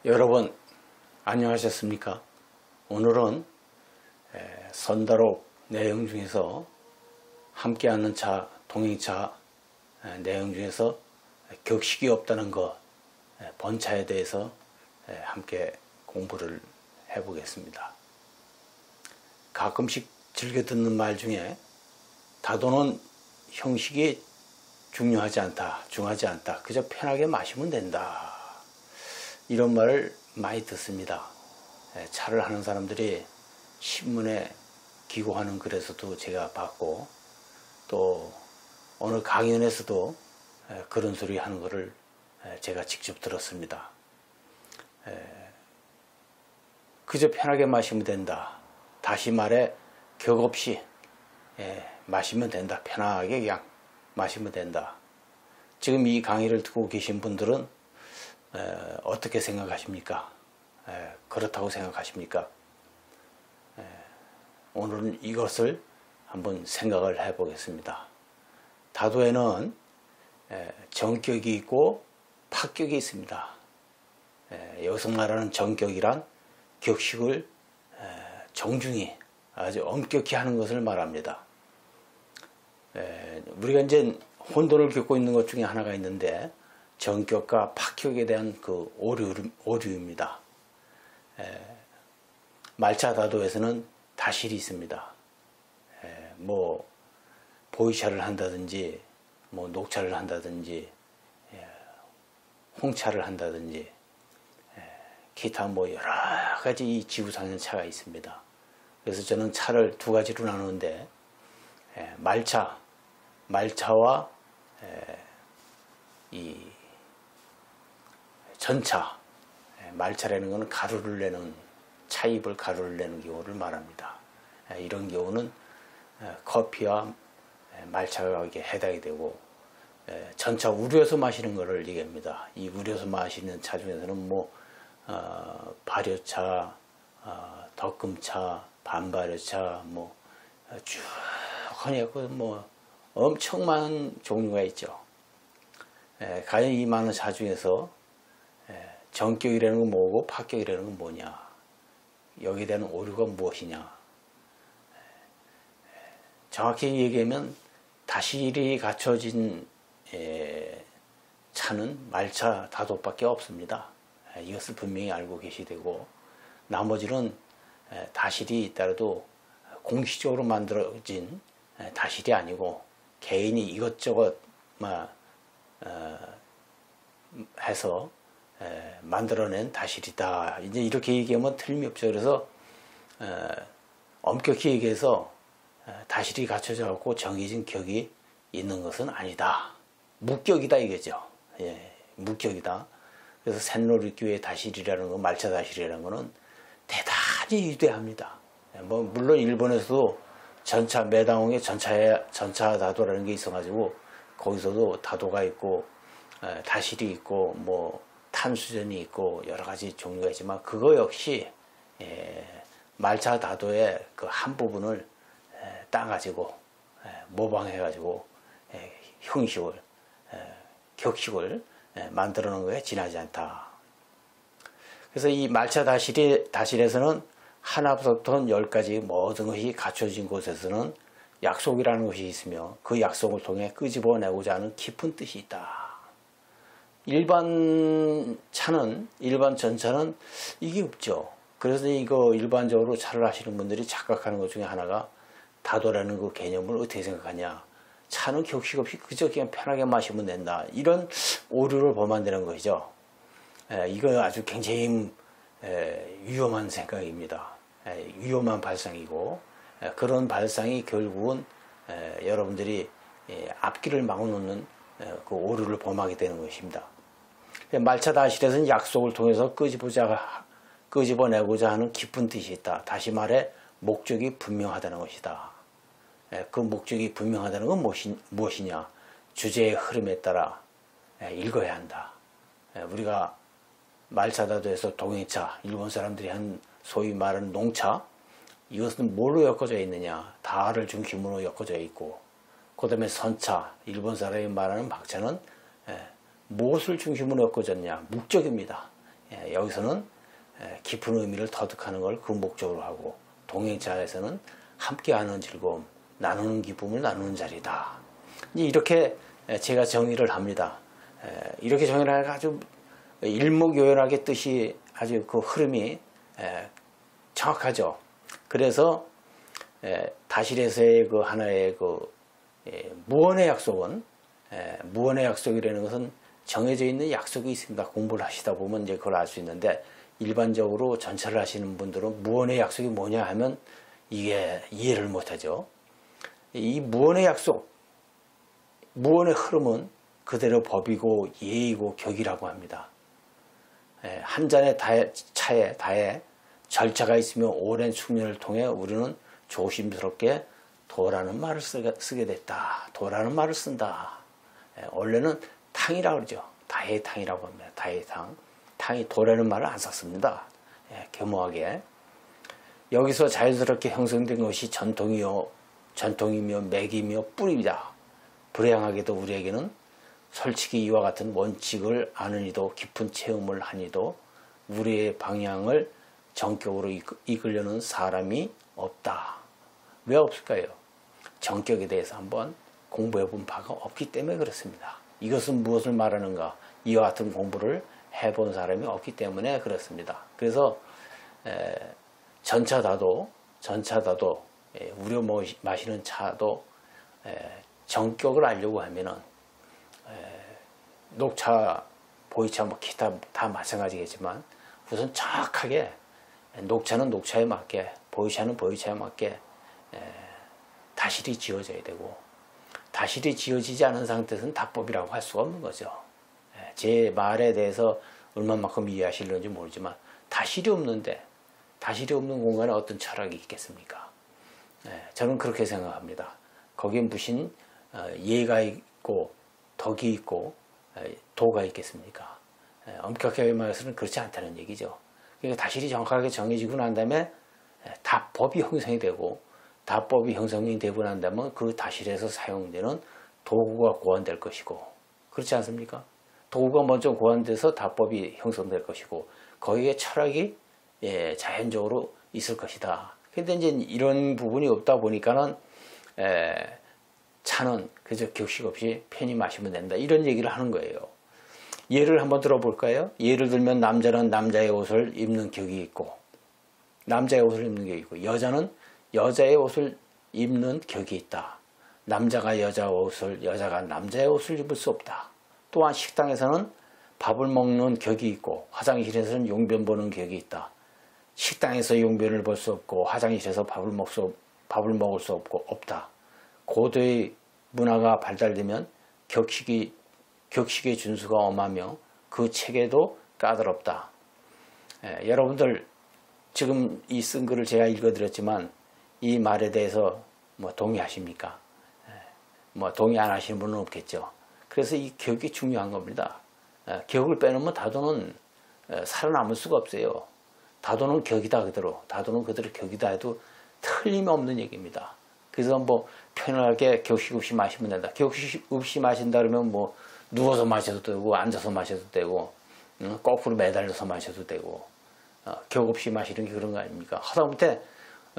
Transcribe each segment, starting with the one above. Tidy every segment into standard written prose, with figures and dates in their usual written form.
여러분 안녕하셨습니까? 오늘은 선다록 내용 중에서 함께하는 차, 동행차 내용 중에서 격식이 없다는 것, 번차에 대해서 함께 공부를 해보겠습니다. 가끔씩 즐겨 듣는 말 중에 다도는 형식이 중요하지 않다, 중하지 않다, 그저 편하게 마시면 된다, 이런 말을 많이 듣습니다. 차를 하는 사람들이 신문에 기고하는 글에서도 제가 봤고, 또 어느 강연에서도 그런 소리 하는 것을 제가 직접 들었습니다. 그저 편하게 마시면 된다, 다시 말해 격 없이 마시면 된다, 편하게 그냥 마시면 된다. 지금 이 강의를 듣고 계신 분들은 어떻게 생각하십니까? 그렇다고 생각하십니까? 오늘은 이것을 한번 생각을 해 보겠습니다. 다도에는 정격이 있고 파격이 있습니다. 여기서 말하는 정격이란 격식을 정중히 아주 엄격히 하는 것을 말합니다. 우리가 이제 혼돈을 겪고 있는 것 중에 하나가 있는데, 정격과 파격에 대한 그 오류입니다. 말차 다도에서는 다실이 있습니다. 뭐 보이차를 한다든지, 뭐 녹차를 한다든지, 홍차를 한다든지, 기타 뭐 여러 가지 이 지구상의 차가 있습니다. 그래서 저는 차를 두 가지로 나누는데, 말차와 이 전차, 말차라는 것은 가루를 내는, 차잎을 가루를 내는 경우를 말합니다. 이런 경우는 커피와 말차가 이게 해당이 되고, 전차 우려서 마시는 것을 얘기합니다. 이 우려서 마시는 차 중에서는 뭐 발효차, 덕금차, 반발효차, 뭐 쭉 해갖고 뭐 엄청 많은 종류가 있죠. 과연 이 많은 차 중에서 정격이라는 건 뭐고 파격이라는 건 뭐냐, 여기에 대한 오류가 무엇이냐. 정확히 얘기하면 다실이 갖춰진 차는 말차 다도밖에 없습니다. 이것을 분명히 알고 계시되고, 나머지는 다실이 있더라도 공식적으로 만들어진 다실이 아니고 개인이 이것저것 해서 만들어낸 다실이다, 이제 이렇게 얘기하면 틀림이 없죠. 그래서 엄격히 얘기해서 다실이 갖춰져 갖고 정해진 격이 있는 것은 아니다, 무격이다 이거죠. 무격이다. 그래서 샛노르교의 다실이라는 거, 말차 다실이라는 거는 대단히 위대합니다. 뭐 물론 일본에서도 전차, 매당홍에 전차 다도라는 게 있어가지고 거기서도 다도가 있고 다실이 있고 뭐 탄수전이 있고 여러 가지 종류가 있지만, 그거 역시 말차 다도의 그 한 부분을 따가지고 모방해가지고 형식을, 격식을 만들어 놓은 거에 지나지 않다. 그래서 이 말차 다실에서는 하나부터 10까지 모든 것이 갖춰진 곳에서는 약속이라는 것이 있으며, 그 약속을 통해 끄집어내고자 하는 깊은 뜻이 있다. 일반 차는, 일반 전차는 이게 없죠. 그래서 이거 일반적으로 차를 하시는 분들이 착각하는 것 중에 하나가, 다도라는 그 개념을 어떻게 생각하냐, 차는 격식 없이 그저 그냥 편하게 마시면 된다, 이런 오류를 범한다는 것이죠. 이거 아주 굉장히 위험한 생각입니다. 위험한 발상이고, 그런 발상이 결국은 여러분들이 앞길을 막아놓는 그 오류를 범하게 되는 것입니다. 말차 다실에서는 약속을 통해서 끄집어내고자 하는 깊은 뜻이 있다. 다시 말해 목적이 분명하다는 것이다. 그 목적이 분명하다는 건 무엇이냐, 주제의 흐름에 따라 읽어야 한다. 우리가 말차다도에서 동행차, 일본 사람들이 한 소위 말하는 농차, 이것은 뭘로 엮어져 있느냐, 다를 중심으로 엮어져 있고, 그 다음에 선차, 일본 사람이 말하는 박차는 무엇을 중심으로 엮어졌냐, 목적입니다. 여기서는 깊은 의미를 터득하는 걸 그 목적으로 하고, 동행자에서는 함께하는 즐거움, 나누는 기쁨을 나누는 자리다. 이렇게 제가 정의를 합니다. 이렇게 정의를 하니까 아주 일목요연하게 뜻이 아주 그 흐름이 정확하죠. 그래서 다실에서의 그 하나의 그 무언의 약속은, 무언의 약속이라는 것은 정해져 있는 약속이 있습니다. 공부를 하시다 보면 이제 그걸 알 수 있는데, 일반적으로 전차를 하시는 분들은 무언의 약속이 뭐냐 하면 이게 이해를 못하죠. 이 무언의 약속, 무언의 흐름은 그대로 법이고 예의고 격이라고 합니다. 한 잔의 차에 다에 절차가 있으며 오랜 숙련을 통해 우리는 조심스럽게 도라는 말을 쓰게 됐다. 도라는 말을 쓴다. 원래는 탕이라고 그러죠. 다의 탕이라고 합니다. 다의 탕. 탕이 도라는 말을 안 썼습니다. 겸허하게. 여기서 자연스럽게 형성된 것이 전통이며 맥이며 뿌리이다. 불행하게도 우리에게는 솔직히 이와 같은 원칙을 아느니도 깊은 체험을 하니도 우리의 방향을 정격으로 이끌려는 사람이 없다. 왜 없을까요? 정격에 대해서 한번 공부해 본 바가 없기 때문에 그렇습니다. 이것은 무엇을 말하는가? 이와 같은 공부를 해본 사람이 없기 때문에 그렇습니다. 그래서 전차다도 우려 마시는 차도 정격을 알려고 하면은 녹차, 보이차, 뭐 기타 다 마찬가지겠지만 우선 정확하게 녹차는 녹차에 맞게, 보이차는 보이차에 맞게 다실이 지어져야 되고, 다실이 지어지지 않은 상태에서는 다법이라고 할 수가 없는 거죠. 제 말에 대해서 얼마만큼 이해하실는지 모르지만 다실이 없는데, 다실이 없는 공간에 어떤 철학이 있겠습니까? 저는 그렇게 생각합니다. 거기에 무슨 예가 있고 덕이 있고 도가 있겠습니까? 엄격하게 말해서는 그렇지 않다는 얘기죠. 그러니까 다실이 정확하게 정해지고 난 다음에 다법이 형성이 되고, 다법이 형성이 되고 난 다음에 그 다실에서 사용되는 도구가 고안될 것이고, 그렇지 않습니까? 도구가 먼저 고안돼서 다법이 형성될 것이고, 거기에 철학이 자연적으로 있을 것이다. 근데 이제 이런 부분이 없다 보니까는 차는 그저 격식 없이 편히 마시면 된다, 이런 얘기를 하는 거예요. 예를 한번 들어볼까요? 예를 들면 남자는 남자의 옷을 입는 격이 있고, 남자의 옷을 입는 격이 있고, 여자는 여자의 옷을 입는 격이 있다. 남자가 여자의 옷을, 여자가 남자의 옷을 입을 수 없다. 또한 식당에서는 밥을 먹는 격이 있고, 화장실에서는 용변 보는 격이 있다. 식당에서 용변을 볼 수 없고, 화장실에서 밥을 먹을 수 없다. 고도의 문화가 발달되면 격식의 준수가 엄하며 그 체계도 까다롭다. 여러분들 지금 이 쓴 글을 제가 읽어드렸지만 이 말에 대해서 뭐 동의하십니까? 뭐 동의 안 하시는 분은 없겠죠. 그래서 이 격이 중요한 겁니다. 격을 빼놓으면 다도는 살아남을 수가 없어요. 다도는 격이다 그대로, 다도는 그대로 격이다 해도 틀림없는 얘기입니다. 그래서 뭐 편하게 격식 없이 마시면 된다. 격식 없이 마신다 그러면 뭐 누워서 마셔도 되고, 앉아서 마셔도 되고, 거꾸로 매달려서 마셔도 되고, 격 없이 마시는 게 그런 거 아닙니까? 하다못해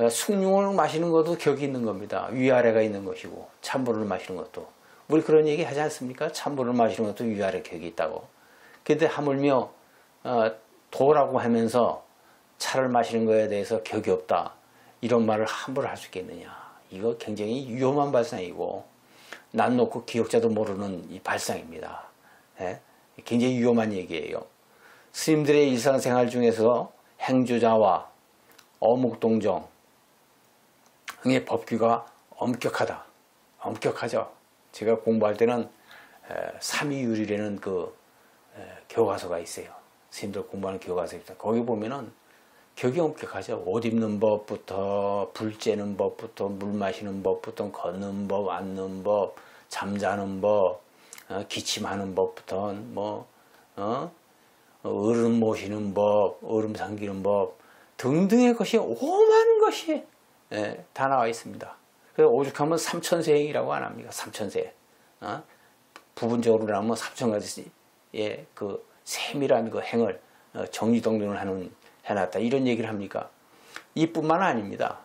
숭늉을 마시는 것도 격이 있는 겁니다. 위아래가 있는 것이고, 찬물을 마시는 것도. 우리 그런 얘기 하지 않습니까? 찬물을 마시는 것도 위아래 격이 있다고. 근데 하물며 도라고 하면서 차를 마시는 것에 대해서 격이 없다, 이런 말을 함부로 할 수 있겠느냐. 이거 굉장히 위험한 발상이고, 난 놓고 기억자도 모르는 이 발상입니다. 굉장히 위험한 얘기예요. 스님들의 일상생활 중에서 행주자와 어묵동정 의 법규가 엄격하다. 엄격하죠. 제가 공부할 때는 삼위율이라는 그 교과서가 있어요. 스님들 공부하는 교과서 있다. 거기 보면은 격이 엄격하죠. 옷 입는 법부터, 불 쬐는 법부터, 물 마시는 법부터, 걷는 법, 앉는 법, 잠자는 법, 기침하는 법부터, 어른 모시는 법, 어른 삼기는 법 등등의 것이 오만 것이 다 나와 있습니다. 그래서 오죽하면 삼천세행이라고 안 합니까? 삼천세. 부분적으로 하면 3,000가지의 그 세밀한 그 행을 정리정돈을 해놨다 이런 얘기를 합니까? 이뿐만 아닙니다.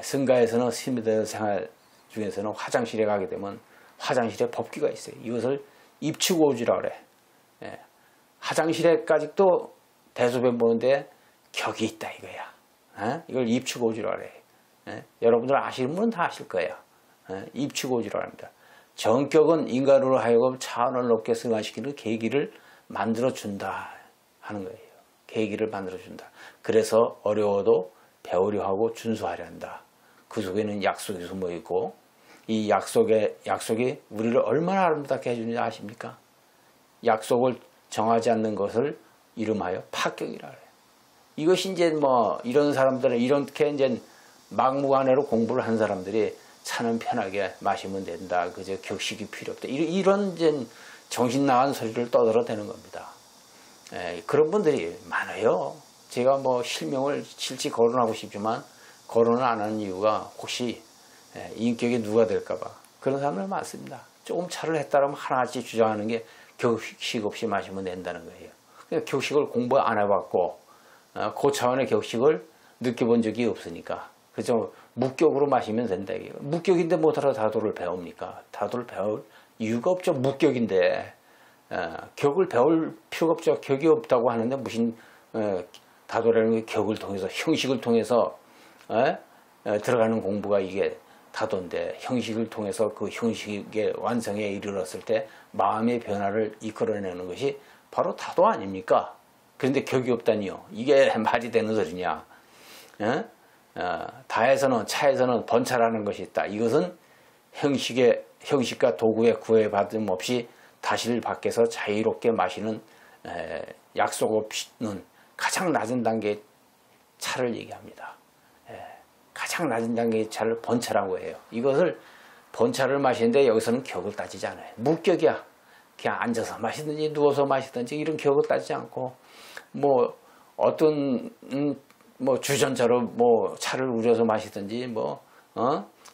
승가에서는 스님들 생활 중에서는 화장실에 가게 되면 화장실에 법규가 있어요. 이것을 입추고지라 그래. 화장실에까지도 대소변 보는데 격이 있다 이거야. 이걸 입추고지라 그래. 여러분들 아시는 분은 다 아실 거예요. 입추고지라 합니다. 정격은 인간으로 하여금 차원을 높게 승화시키는 계기를 만들어준다 하는 거예요. 계기를 만들어준다. 그래서 어려워도 배우려 하고 준수하려 한다. 그 속에는 약속이 숨어 있고 이 약속이 우리를 얼마나 아름답게 해주는지 아십니까? 약속을 정하지 않는 것을 이름하여 파격이라 그래요. 이것이 이제 뭐 이런 사람들은 이렇게 이제 막무가내로 공부를 한 사람들이 차는 편하게 마시면 된다. 그저 격식이 필요 없다. 이런 이제 정신 나간 소리를 떠들어대는 겁니다. 그런 분들이 많아요. 제가 뭐 실명을 실지 거론하고 싶지만 거론을 안 하는 이유가 혹시 인격이 누가 될까봐 그런 사람들 많습니다. 조금 차를 했다라면 하나씩 주장하는 게 격식 없이 마시면 된다는 거예요. 그러니까 격식을 공부 안 해봤고 그 차원의 격식을 느껴본 적이 없으니까 그죠? 무격으로 마시면 된다. 무격인데 못하러 다도를 배웁니까? 다도를 배울 이유가 없죠. 무격인데 격을 배울 필요가 없죠. 격이 없다고 하는데 무슨 다도라는 게 격을 통해서 형식을 통해서 들어가는 공부가 이게 다도인데 형식을 통해서 그 형식의 완성에 이르렀을 때 마음의 변화를 이끌어내는 것이 바로 다도 아닙니까? 그런데 격이 없다니요. 이게 말이 되는 소리냐? 다에서는 차에서는 번차라는 것이 있다. 이것은 형식과 도구의 구애받음 없이 다시를 밖에서 자유롭게 마시는 약속 없이는 가장 낮은 단계의 차를 얘기합니다. 가장 낮은 단계의 차를 번차라고 해요. 이것을 번차를 마시는데 여기서는 격을 따지지 않아요. 무격이야. 그냥 앉아서 마시든지 누워서 마시든지 이런 격을 따지지 않고 뭐 어떤 뭐 주전자로 뭐 차를 우려서 마시든지 뭐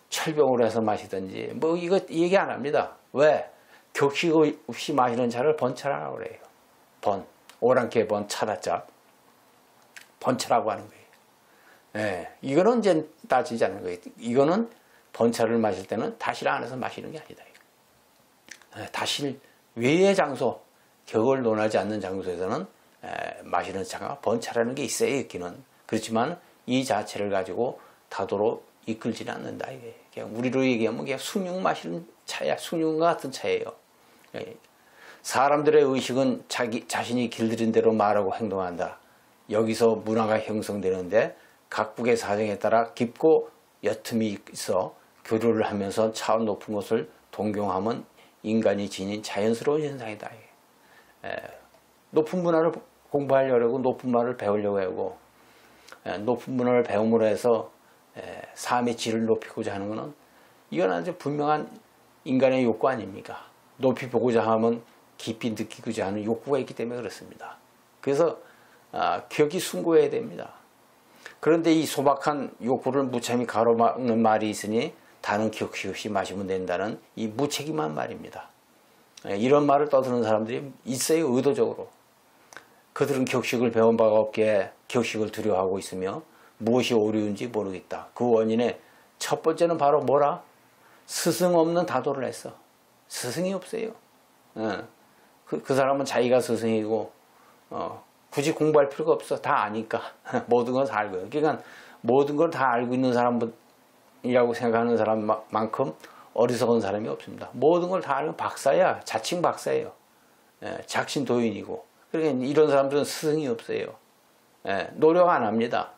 철병으로 해서 마시든지 뭐 이거 얘기 안 합니다. 왜? 격식 없이 마시는 차를 번차라고 그래요. 번 오랑캐 번 차다자 번차라고 하는 거예요. 이거는 이제 따지지 않는 거예요. 이거는 번차를 마실 때는 다실 안에서 마시는 게 아니다. 다실 외의 장소, 격을 논하지 않는 장소에서는 마시는 차가 번차라는 게 있어요. 있기는. 그렇지만 이 자체를 가지고 다도로 이끌지는 않는다. 이게 그냥 우리로 얘기하면 그냥 숭늉 마시는 차야. 숭늉과 같은 차예요. 사람들의 의식은 자신이 길들인 대로 말하고 행동한다. 여기서 문화가 형성되는데 각국의 사정에 따라 깊고 옅음이 있어 교류를 하면서 차원 높은 것을 동경하면 인간이 지닌 자연스러운 현상이다. 높은 문화를 공부하려고 하고 높은 문화를 배우려고 하고 높은 문화를 배움으로 해서 삶의 질을 높이고자 하는 것은 이건 아주 분명한 인간의 욕구 아닙니까? 높이 보고자 하면 깊이 느끼고자 하는 욕구가 있기 때문에 그렇습니다. 그래서 격이 숭고해야 됩니다. 그런데 이 소박한 욕구를 무참히 가로막는 말이 있으니 다른 격식 없이 마시면 된다는 이 무책임한 말입니다. 이런 말을 떠드는 사람들이 있어요. 의도적으로. 그들은 격식을 배운 바가 없기에 격식을 두려워하고 있으며 무엇이 오류인지 모르겠다. 그 원인의 첫 번째는 바로 뭐라? 스승 없는 다도를 했어. 스승이 없어요. 그 사람은 자기가 스승이고 굳이 공부할 필요가 없어. 다 아니까. 모든 걸 다 알고요. 그러니까 모든 걸 다 알고 있는 사람이라고 생각하는 사람만큼 어리석은 사람이 없습니다. 모든 걸 다 알면 박사야. 자칭 박사예요. 작신도인이고. 그러니까 이런 사람들은 스승이 없어요. 노력 안 합니다.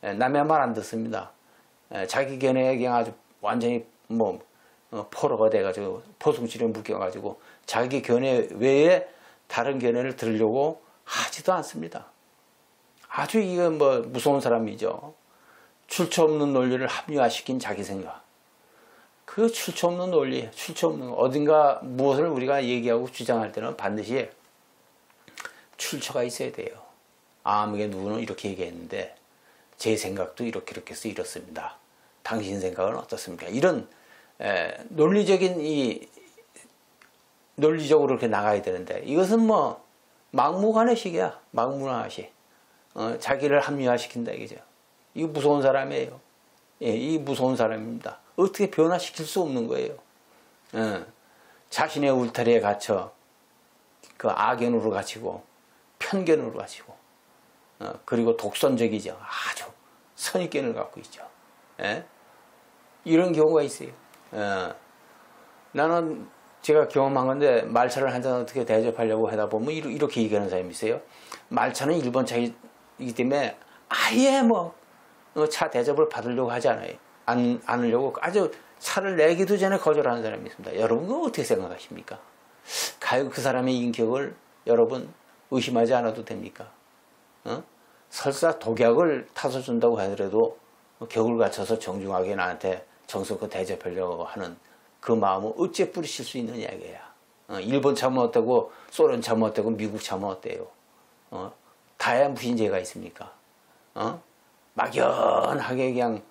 남의 말 안 듣습니다. 자기 견해에 그냥 아주 완전히 포로가 돼가지고 포승줄에 묶여가지고 자기 견해 외에 다른 견해를 들으려고 하지도 않습니다. 아주 이건 무서운 사람이죠. 출처 없는 논리를 합리화시킨 자기 생각. 그 출처 없는 논리, 출처 없는 어딘가 무엇을 우리가 얘기하고 주장할 때는 반드시 출처가 있어야 돼요. 아무게 누구는 이렇게 얘기했는데 제 생각도 이렇게 해서 이렇습니다. 당신 생각은 어떻습니까? 이런 논리적으로 이렇게 나가야 되는데 이것은 막무가내식이야. 막무가내식. 자기를 합리화시킨다 이거죠. 이거 무서운 사람이에요. 예, 이 무서운 사람입니다. 어떻게 변화시킬 수 없는 거예요. 자신의 울타리에 갇혀 그 악연으로 갇히고 편견으로 갇히고 그리고 독선적이죠. 아주 선입견을 갖고 있죠. 예? 이런 경우가 있어요. 나는 제가 경험한 건데 말차를 한 잔 어떻게 대접하려고 하다 보면 이렇게 얘기하는 사람이 있어요. 말차는 일본 차이기 때문에 아예 뭐 차 대접을 받으려고 하지 않으려고 아주 차를 내기도 전에 거절하는 사람이 있습니다. 여러분 그거 어떻게 생각하십니까? 과연 그 사람의 인격을 여러분 의심하지 않아도 됩니까? 설사 독약을 타서 준다고 하더라도 격을 갖춰서 정중하게 나한테 정성껏 대접하려고 하는 그 마음을 어째 뿌리칠 수 있느냐 이거야. 일본 차면 어때고 소련 차면 어때고 미국 차면 어때요? 다야 무슨 죄가 있습니까? 막연하게 그냥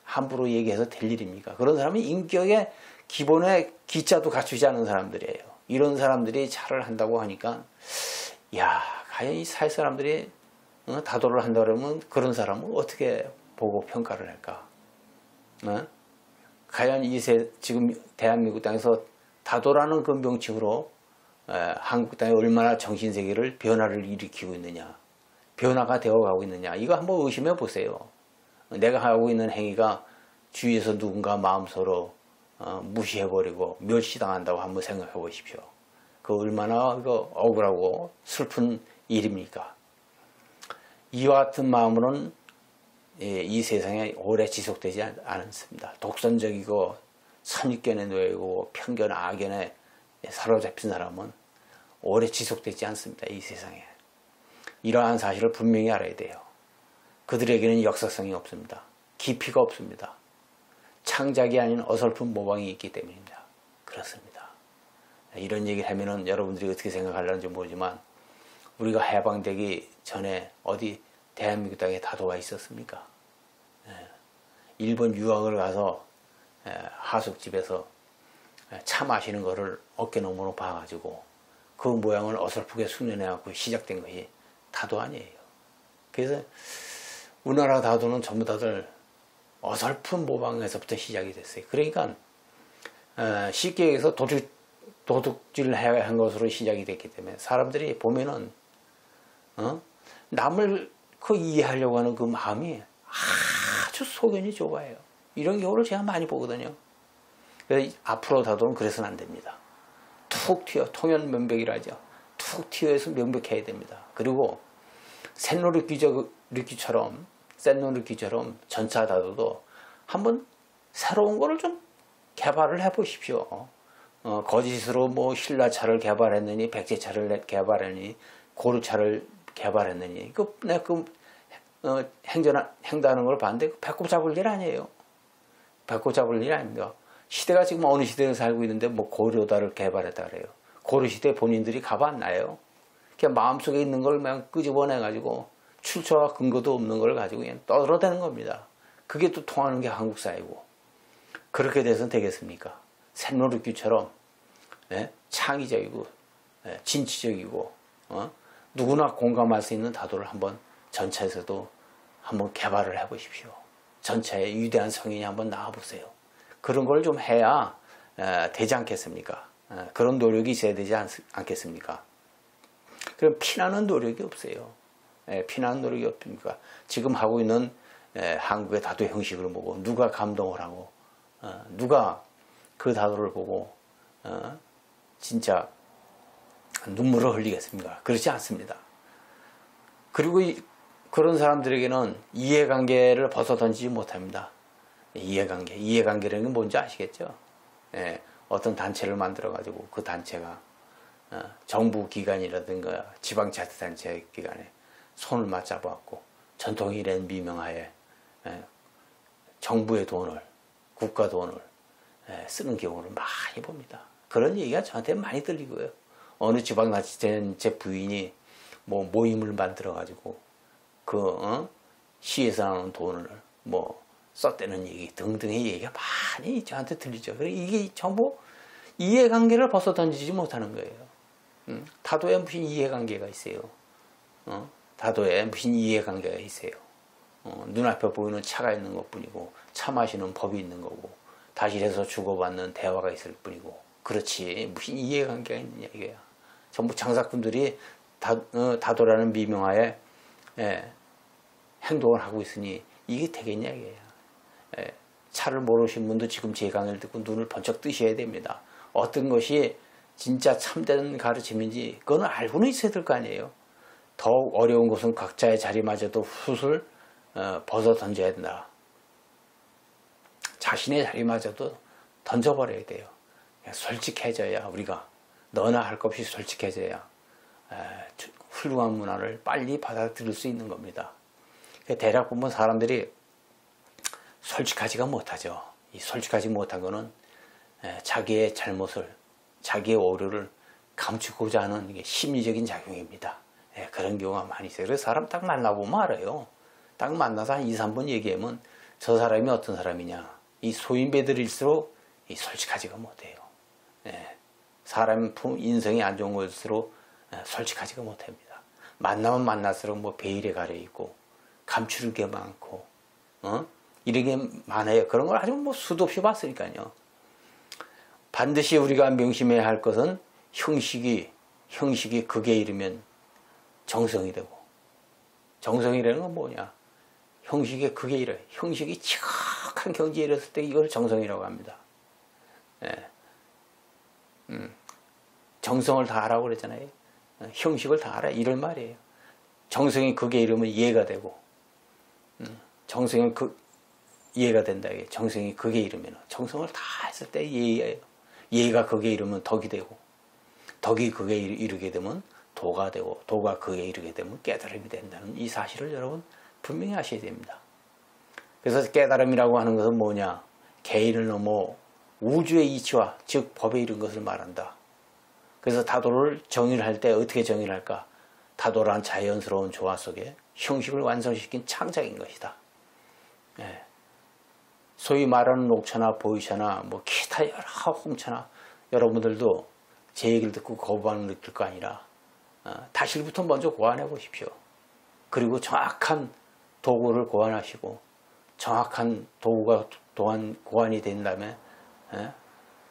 함부로 얘기해서 될 일입니까? 그런 사람이 인격의 기본의 기자도 갖추지 않은 사람들이에요. 이런 사람들이 차를 한다고 하니까 야 과연 이 사회 사람들이 다도를 한다 그러면 그런 사람을 어떻게 보고 평가를 할까? 과연 지금 대한민국 땅에서 다도라는 그 명칭으로 한국 땅에 얼마나 정신세계를 변화를 일으키고 있느냐, 변화가 되어가고 있느냐, 이거 한번 의심해 보세요. 내가 하고 있는 행위가 주위에서 누군가 마음속으로 무시해버리고 멸시당한다고 한번 생각해 보십시오. 그 얼마나 이거 억울하고 슬픈 일입니까? 이와 같은 마음으로는 이 세상에 오래 지속되지 않습니다. 독선적이고 선입견에 놓이고 편견, 악견에 사로잡힌 사람은 오래 지속되지 않습니다. 이 세상에. 이러한 사실을 분명히 알아야 돼요. 그들에게는 역사성이 없습니다. 깊이가 없습니다. 창작이 아닌 어설픈 모방이 있기 때문입니다. 그렇습니다. 이런 얘기를 하면은 여러분들이 어떻게 생각하려는지 모르지만 우리가 해방되기 전에 어디 대한민국 땅에 다도가 있었습니까? 일본 유학을 가서 하숙집에서 차 마시는 거를 어깨너머로 봐가지고 그 모양을 어설프게 흉내내갖고 시작된 것이 다도 아니에요. 그래서 우리나라 다도는 전부 다들 어설픈 모방에서부터 시작이 됐어요. 그러니까 쉽게 얘기해서 도둑질을 해야 한 것으로 시작이 됐기 때문에 사람들이 보면은 남을 그 이해하려고 하는 그 마음이 아주 소견이 좁아요. 이런 경우를 제가 많이 보거든요. 그래서 앞으로 다도는 그래서는 안 됩니다. 툭 튀어 통연명백이라죠. 툭 튀어서 명백해야 됩니다. 그리고 샛노르기처럼 전차 다도도 한번 새로운 거를 좀 개발을 해 보십시오. 거짓으로 뭐 신라차를 개발했느니 백제차를 개발했느니 고르차를 개발했느니 행하는 걸 봤는데 배꼽 잡을 일 아니에요. 배꼽 잡을 일 아닙니다. 시대가 지금 어느 시대를 살고 있는데 뭐 고려다를 개발했다 그래요. 고려시대 본인들이 가봤나요? 그냥 마음속에 있는 걸 그냥 끄집어내가지고 출처와 근거도 없는 걸 가지고 그냥 떠들어대는 겁니다. 그게 또 통하는 게 한국 사회고. 그렇게 돼서는 되겠습니까? 샛노르규처럼 창의적이고 진취적이고 누구나 공감할 수 있는 다도를 한번 전차에서도 한번 개발을 해보십시오. 전차에 위대한 성인이 한번 나와보세요. 그런 걸 좀 해야 되지 않겠습니까? 그런 노력이 있어야 되지 않겠습니까? 그럼 피나는 노력이 없어요. 피나는 노력이 없습니까? 지금 하고 있는 한국의 다도 형식을 보고 누가 감동을 하고 누가 그 다도를 보고 진짜 눈물을 흘리겠습니까? 그렇지 않습니다. 그리고 그런 사람들에게는 이해관계를 벗어던지지 못합니다. 이해관계라는 게 뭔지 아시겠죠? 어떤 단체를 만들어가지고 그 단체가 정부 기관이라든가 지방자치단체 기관에 손을 맞잡아갖고 전통이라는 미명하에 정부의 돈을, 국가 돈을 쓰는 경우를 많이 봅니다. 그런 얘기가 저한테 많이 들리고요. 어느 지방자치단체 부인이 뭐 모임을 만들어가지고 시에서 나오는 돈을 뭐 썼다는 얘기 등등의 얘기가 많이 저한테 들리죠. 이게 전부 이해관계를 벗어던지지 못하는 거예요. 타도에 무슨 이해관계가 있어요? 타도에 무슨 이해관계가 있어요? 눈앞에 보이는 차가 있는 것뿐이고 차 마시는 법이 있는 거고 다실에서 주고받는 대화가 있을 뿐이고 그렇지 무슨 이해관계가 있느냐 이거야. 전부 장사꾼들이 다도라는 미명하에 행동을 하고 있으니 이게 되겠냐 이거야. 차를 모르신 분도 지금 제 강의를 듣고 눈을 번쩍 뜨셔야 됩니다. 어떤 것이 진짜 참된 가르침인지 그건 알고는 있어야 될 거 아니에요. 더욱 어려운 것은 각자의 자리마저도 훗을 벗어 던져야 된다. 자신의 자리마저도 던져버려야 돼요. 솔직해져야 우리가 너나 할 것 없이 솔직해져야 훌륭한 문화를 빨리 받아들일 수 있는 겁니다. 대략 보면 사람들이 솔직하지가 못하죠. 이 솔직하지 못한 거는 자기의 잘못을 자기의 오류를 감추고자 하는 이게 심리적인 작용입니다. 그런 경우가 많이 있어요. 그래서 사람 딱 만나보면 알아요. 딱 만나서 한 2, 3번 얘기하면 저 사람이 어떤 사람이냐. 이 소인배들일수록 솔직하지가 못해요. 사람 인성이 안 좋은 것일수록 솔직하지가 못합니다. 만나면 만날수록 뭐 베일에 가려있고 감추는 게 많고 이런 게 많아요. 그런 걸 아주 뭐 수도 없이 봤으니까요. 반드시 우리가 명심해야 할 것은 형식이 극에 이르면 정성이 되고 정성이라는 건 뭐냐. 형식의 극에 이르 형식이 지극한 경지에 이르렀을 때 이걸 정성이라고 합니다. 정성을 다하라고 그랬잖아요. 형식을 다하라 이런 말이에요. 정성이 극에 이르면 이해가 되고 정성이 이해가 된다. 정성이 극에 이르면 정성을 다 했을 때 이해예요. 이해가 극에 이르면 덕이 되고 덕이 극에 이르게 되면 도가 되고 도가 극에 이르게 되면 깨달음이 된다는 이 사실을 여러분 분명히 아셔야 됩니다. 그래서 깨달음이라고 하는 것은 뭐냐. 개인을 넘어 우주의 이치와 즉 법에 이른 것을 말한다. 그래서 다도를 정의를 할 때 어떻게 정의를 할까. 다도란 자연스러운 조화 속에 형식을 완성시킨 창작인 것이다. 소위 말하는 녹차나 보이차나 뭐 기타 여러 홍차나 여러분들도 제 얘기를 듣고 거부감을 느낄 거 아니라 다실부터 먼저 고안해 보십시오. 그리고 정확한 도구를 고안하시고 정확한 도구가 또한 고안이 된 다음에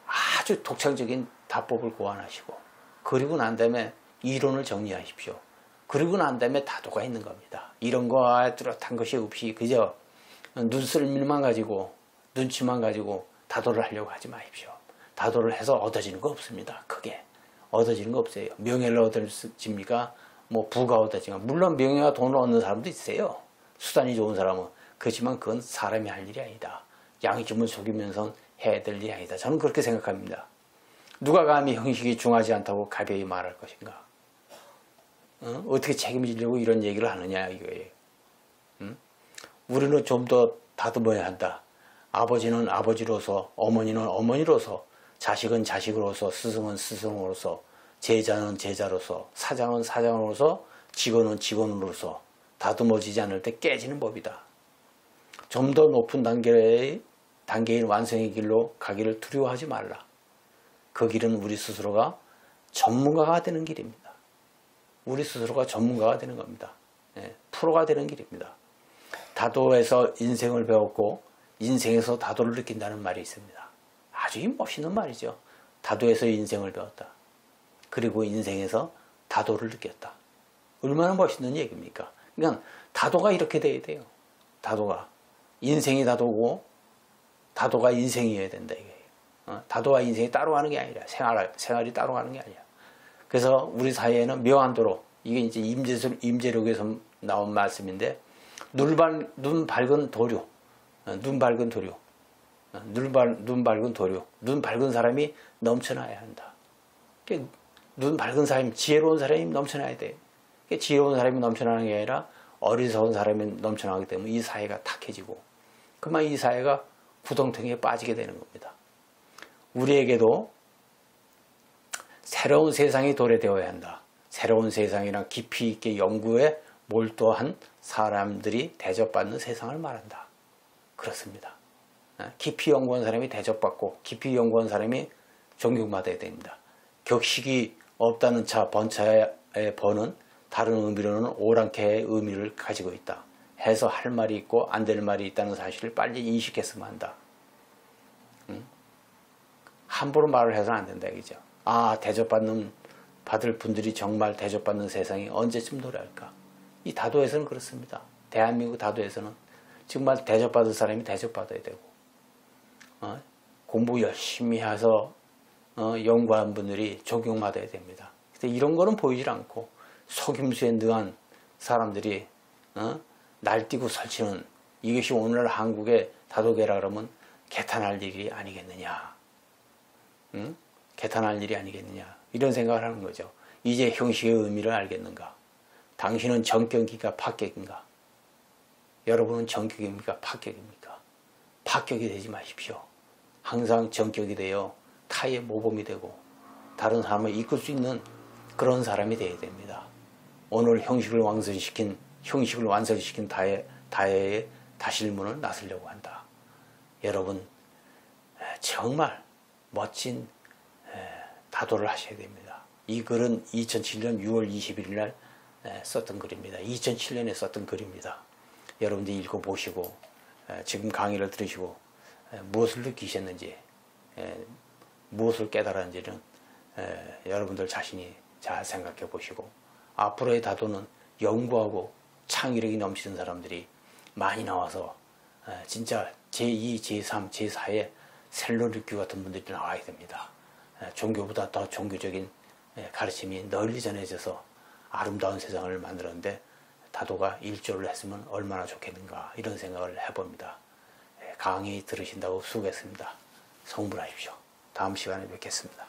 아주 독창적인 답법을 고안하시고 그리고 난 다음에 이론을 정리하십시오. 그리고 난 다음에 다도가 있는 겁니다. 이런 거와 뚜렷한 것이 없이 그저 눈썰미만 가지고 눈치만 가지고 다도를 하려고 하지 마십시오. 다도를 해서 얻어지는 거 없습니다. 크게 얻어지는 거 없어요. 명예를 얻어집니까? 뭐 부가 얻어지면 물론 명예와 돈을 얻는 사람도 있어요. 수단이 좋은 사람은. 그렇지만 그건 사람이 할 일이 아니다. 양심을 속이면서 해야 될 일이 아니다. 저는 그렇게 생각합니다. 누가 감히 형식이 중하지 않다고 가벼이 말할 것인가? 어떻게 책임지려고 이런 얘기를 하느냐 이거예요. 우리는 좀 더 다듬어야 한다. 아버지는 아버지로서, 어머니는 어머니로서, 자식은 자식으로서, 스승은 스승으로서, 제자는 제자로서, 사장은 사장으로서, 직원은 직원으로서 다듬어지지 않을 때 깨지는 법이다. 좀 더 높은 단계인 완성의 길로 가기를 두려워하지 말라. 그 길은 우리 스스로가 전문가가 되는 길입니다. 우리 스스로가 전문가가 되는 겁니다. 프로가 되는 길입니다. 다도에서 인생을 배웠고 인생에서 다도를 느낀다는 말이 있습니다. 아주 멋있는 말이죠. 다도에서 인생을 배웠다. 그리고 인생에서 다도를 느꼈다. 얼마나 멋있는 얘기입니까? 그러니까 다도가 이렇게 돼야 돼요. 다도가. 인생이 다도고 다도가 인생이어야 된다. 이거예요. 다도와 인생이 따로 가는 게 아니라 생활이 따로 가는 게 아니라. 그래서 우리 사회에는 묘한 도로, 이게 이제 임재록에서 나온 말씀인데 눈 밝은 도료, 눈 밝은 사람이 넘쳐나야 한다. 눈 밝은 사람이, 지혜로운 사람이 넘쳐나야 돼. 지혜로운 사람이 넘쳐나는 게 아니라 어리석은 사람이 넘쳐나기 때문에 이 사회가 탁해지고 그만 이 사회가 구덩텅이에 빠지게 되는 겁니다. 우리에게도 새로운 세상이 도래되어야 한다. 새로운 세상이란 깊이 있게 연구에 몰두한 사람들이 대접받는 세상을 말한다. 그렇습니다. 깊이 연구한 사람이 대접받고 깊이 연구한 사람이 존경받아야 됩니다. 격식이 없다는 차, 번차의 번은 다른 의미로는 오랑캐의 의미를 가지고 있다. 해서 할 말이 있고 안 될 말이 있다는 사실을 빨리 인식했으면 한다. 함부로 말을 해서는 안 된다 이거죠. 아, 받을 분들이 정말 대접받는 세상이 언제쯤 도래할까? 이 다도에서는 그렇습니다. 대한민국 다도에서는 정말 대접받을 사람이 대접받아야 되고, 공부 열심히 해서 연구한 분들이 존경받아야 됩니다. 근데 이런 거는 보이질 않고 속임수에 능한 사람들이 날뛰고 설치는, 이것이 오늘 한국의 다도계라 그러면 개탄할 일이 아니겠느냐. 개탄할 일이 아니겠느냐. 이런 생각을 하는 거죠. 이제 형식의 의미를 알겠는가? 당신은 전격인가 파격인가? 여러분은 전격입니까 파격입니까? 파격이 되지 마십시오. 항상 전격이 되어 타의 모범이 되고 다른 사람을 이끌 수 있는 그런 사람이 되어야 됩니다. 오늘 형식을 완성시킨 다해의 다실문을 나서려고 한다. 여러분 정말 멋진 다도를 하셔야 됩니다. 이 글은 2007년 6월 21일 날 썼던 글입니다. 2007년에 썼던 글입니다. 여러분들이 읽어보시고 지금 강의를 들으시고 무엇을 느끼셨는지, 무엇을 깨달았는지는 여러분들 자신이 잘 생각해 보시고, 앞으로의 다도는 연구하고 창의력이 넘치는 사람들이 많이 나와서 진짜 제2, 제3, 제4의 셀러리큐 같은 분들이 나와야 됩니다. 종교보다 더 종교적인 가르침이 널리 전해져서 아름다운 세상을 만들었는데 다도가 일조를 했으면 얼마나 좋겠는가, 이런 생각을 해봅니다. 강의 들으신다고 수고했습니다. 성불하십시오. 다음 시간에 뵙겠습니다.